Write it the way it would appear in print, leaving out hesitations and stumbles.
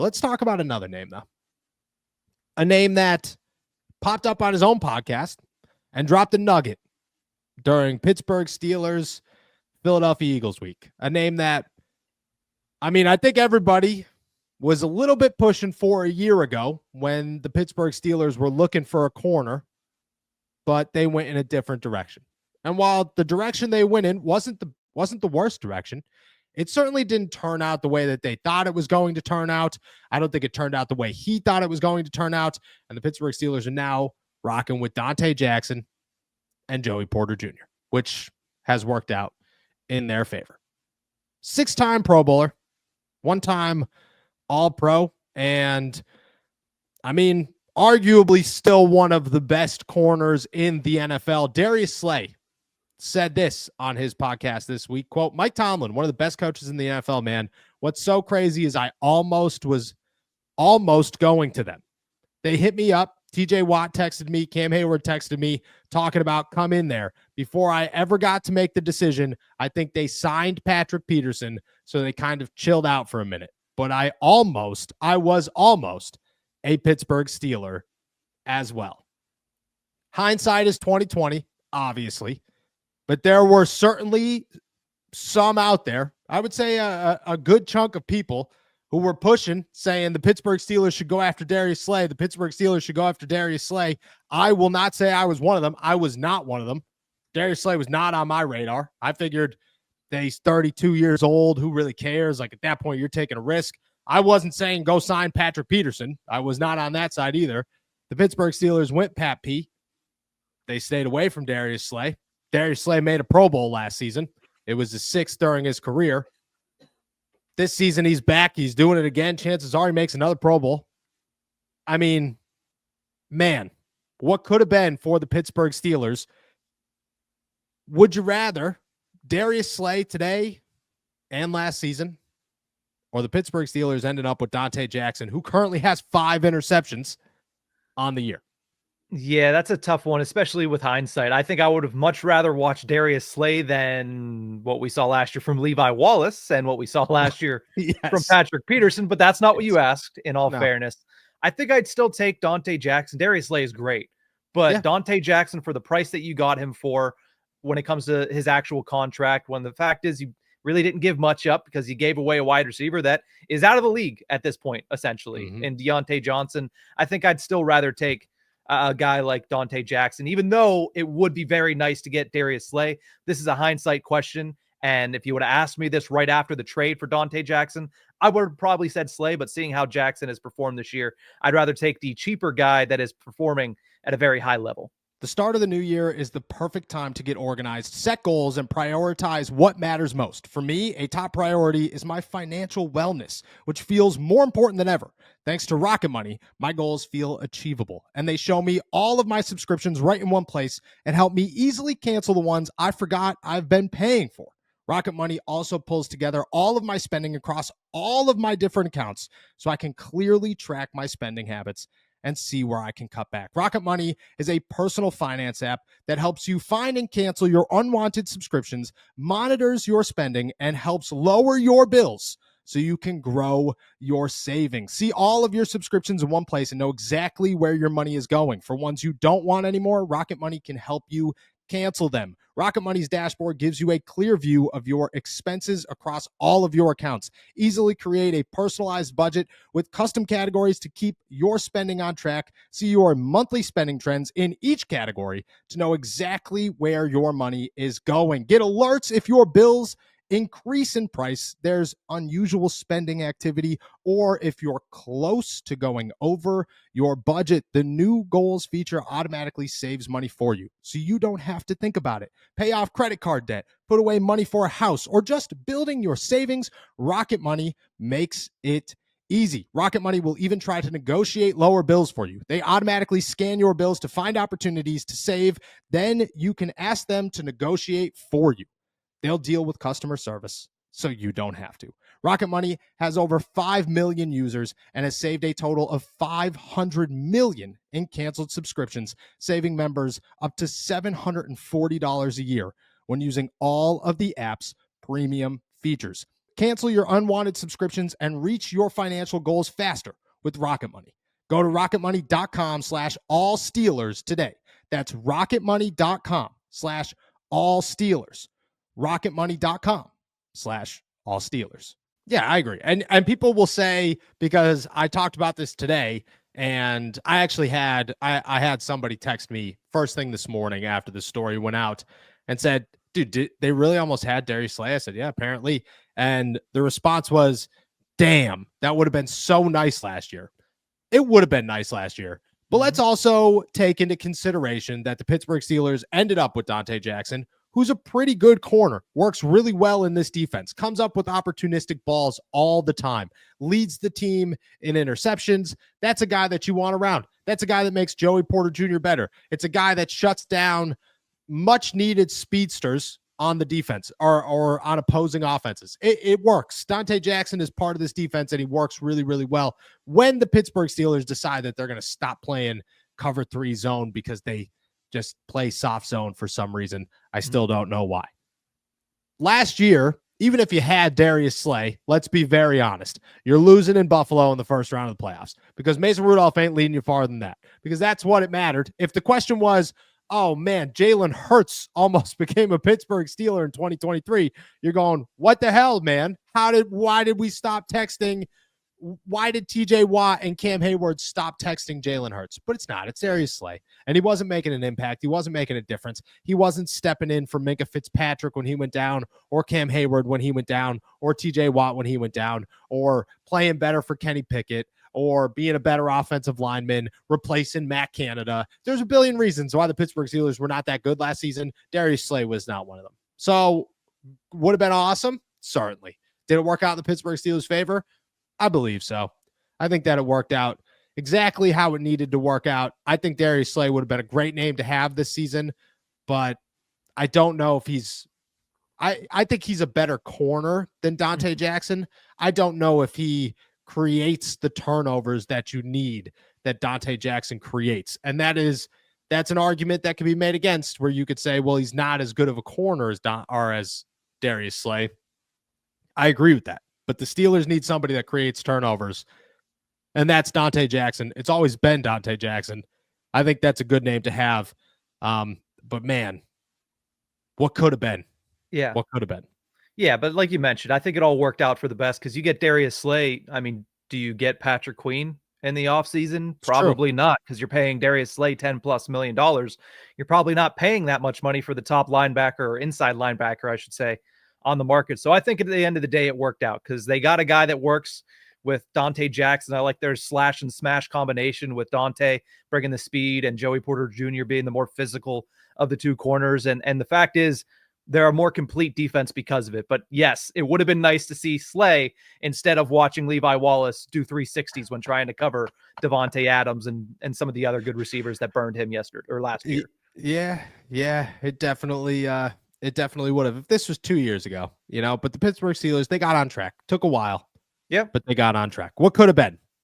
Let's talk about another name, though. A name that popped up on his own podcast and dropped a nugget during Pittsburgh Steelers Philadelphia Eagles week. A name that, I think everybody was a little bit pushing for a year ago when the Pittsburgh Steelers were looking for a corner, but they went in a different direction. And while the direction they went in wasn't the worst direction, it certainly didn't turn out the way that they thought it was going to turn out. I don't think it turned out the way he thought it was going to turn out. And the Pittsburgh Steelers are now rocking with Dante Jackson and Joey Porter Jr., which has worked out in their favor. 6-time Pro Bowler, 1-time All-Pro, and arguably still one of the best corners in the NFL. Darius Slay said this on his podcast this week, quote, Mike Tomlin, one of the best coaches in the NFL, man. What's so crazy is I was almost going to them. They hit me up. TJ Watt texted me. Cam Hayward texted me talking about come in there. Before I ever got to make the decision, I think they signed Patrick Peterson, so they kind of chilled out for a minute. But I was almost a Pittsburgh Steeler as well. Hindsight is 2020, obviously. But there were certainly some out there, I would say a good chunk of people who were pushing, saying the Pittsburgh Steelers should go after Darius Slay. The Pittsburgh Steelers should go after Darius Slay. I will not say I was one of them. I was not one of them. Darius Slay was not on my radar. I figured that he's 32 years old. Who really cares? Like at that point, you're taking a risk. I wasn't saying go sign Patrick Peterson. I was not on that side either. The Pittsburgh Steelers went Pat P. They stayed away from Darius Slay. Darius Slay made a Pro Bowl last season. It was his 6th during his career. This season, he's back. He's doing it again. Chances are he makes another Pro Bowl. Man, what could have been for the Pittsburgh Steelers? Would you rather Darius Slay today and last season, or the Pittsburgh Steelers ended up with Dante Jackson, who currently has 5 interceptions on the year? Yeah, that's a tough one, especially with hindsight. I think I would have much rather watched Darius Slay than what we saw last year from Levi Wallace and what we saw last year from Patrick Peterson, but that's not what you asked, in all fairness. I think I'd still take Dante Jackson. Darius Slay is great, but Dante Jackson, for the price that you got him for when it comes to his actual contract, when the fact is you really didn't give much up because he gave away a wide receiver that is out of the league at this point, essentially, in Deontay Johnson, I think I'd still rather take a guy like Dante Jackson, even though it would be very nice to get Darius Slay. This is a hindsight question. And if you would have asked me this right after the trade for Dante Jackson, I would have probably said Slay, but seeing how Jackson has performed this year, I'd rather take the cheaper guy that is performing at a very high level. The start of the new year is the perfect time to get organized, set goals, and prioritize what matters most. For me, a top priority is my financial wellness, which feels more important than ever. Thanks to Rocket Money, my goals feel achievable, and they show me all of my subscriptions right in one place and help me easily cancel the ones I forgot I've been paying for. Rocket Money also pulls together all of my spending across all of my different accounts so I can clearly track my spending habits and see where I can cut back. Rocket Money is a personal finance app that helps you find and cancel your unwanted subscriptions, monitors your spending, and helps lower your bills so you can grow your savings. See all of your subscriptions in one place and know exactly where your money is going. For ones you don't want anymore, Rocket Money can help you cancel them. Rocket Money's dashboard gives you a clear view of your expenses across all of your accounts. Easily create a personalized budget with custom categories to keep your spending on track. See your monthly spending trends in each category to know exactly where your money is going. Get alerts if your bills increase in price, there's unusual spending activity, or if you're close to going over your budget. The new goals feature automatically saves money for you, so you don't have to think about it. Pay off credit card debt, put away money for a house, or just building your savings. Rocket Money makes it easy. Rocket Money will even try to negotiate lower bills for you. They automatically scan your bills to find opportunities to save. Then you can ask them to negotiate for you. They'll deal with customer service so you don't have to. Rocket Money has over 5 million users and has saved a total of $500 million in canceled subscriptions, saving members up to $740 a year when using all of the app's premium features. Cancel your unwanted subscriptions and reach your financial goals faster with Rocket Money. Go to rocketmoney.com/all-Steelers today. That's rocketmoney.com/all-Steelers. rocketmoney.com/all-Steelers. Yeah, I agree. And people will say, because I talked about this today, and I actually had I had somebody text me first thing this morning after the story went out and said, dude, they really almost had Darius Slay? I said, yeah, apparently. And the response was, damn, that would have been so nice last year. It would have been nice last year. But let's also take into consideration that the Pittsburgh Steelers ended up with Dante Jackson, who's a pretty good corner, works really well in this defense, comes up with opportunistic balls all the time, leads the team in interceptions. That's a guy that you want around. That's a guy that makes Joey Porter Jr. better. It's a guy that shuts down much needed speedsters on the defense or on opposing offenses. It works. Dante Jackson is part of this defense, and he works really, really well when the Pittsburgh Steelers decide that they're going to stop playing cover 3 zone because they just play soft zone for some reason. I still don't know why. Last year, even if you had Darius Slay, let's be very honest, you're losing in Buffalo in the first round of the playoffs because Mason Rudolph ain't leading you farther than that, because that's what it mattered. If the question was, oh man, Jalen Hurts almost became a Pittsburgh Steeler in 2023, you're going, what the hell, man? Why did we stop texting? Why did TJ Watt and Cam Hayward stop texting Jalen Hurts? But it's not. It's Darius Slay. And he wasn't making an impact. He wasn't making a difference. He wasn't stepping in for Minkah Fitzpatrick when he went down, or Cam Hayward when he went down, or TJ Watt when he went down, or playing better for Kenny Pickett, or being a better offensive lineman, replacing Matt Canada. There's a billion reasons why the Pittsburgh Steelers were not that good last season. Darius Slay was not one of them. So would have been awesome? Certainly. Did it work out in the Pittsburgh Steelers' favor? I believe so. I think that it worked out exactly how it needed to work out. I think Darius Slay would have been a great name to have this season, but I don't know if he's I think he's a better corner than Dante Jackson. I don't know if he creates the turnovers that you need that Dante Jackson creates. And that's an argument that can be made against, where you could say, well, he's not as good of a corner as Darius Slay. I agree with that. But the Steelers need somebody that creates turnovers, and that's Dante Jackson. It's always been Dante Jackson. I think that's a good name to have. But man, what could have been? Yeah. What could have been? Yeah, but like you mentioned, I think it all worked out for the best because you get Darius Slay. I mean, do you get Patrick Queen in the offseason? Probably not, because you're paying Darius Slay $10+ million. You're probably not paying that much money for the top linebacker, or inside linebacker, I should say, on the market. So I think at the end of the day, it worked out because they got a guy that works with Dante Jackson. I like their slash and smash combination with Dante bringing the speed and Joey Porter Jr. being the more physical of the two corners. And the fact is, they're a more complete defense because of it. But yes, it would have been nice to see Slay instead of watching Levi Wallace do 360s when trying to cover Devontae Adams and some of the other good receivers that burned him last year. Yeah, it definitely would have. If this was 2 years ago, but the Pittsburgh Steelers, they got on track. Took a while. Yeah, but they got on track. What could have been?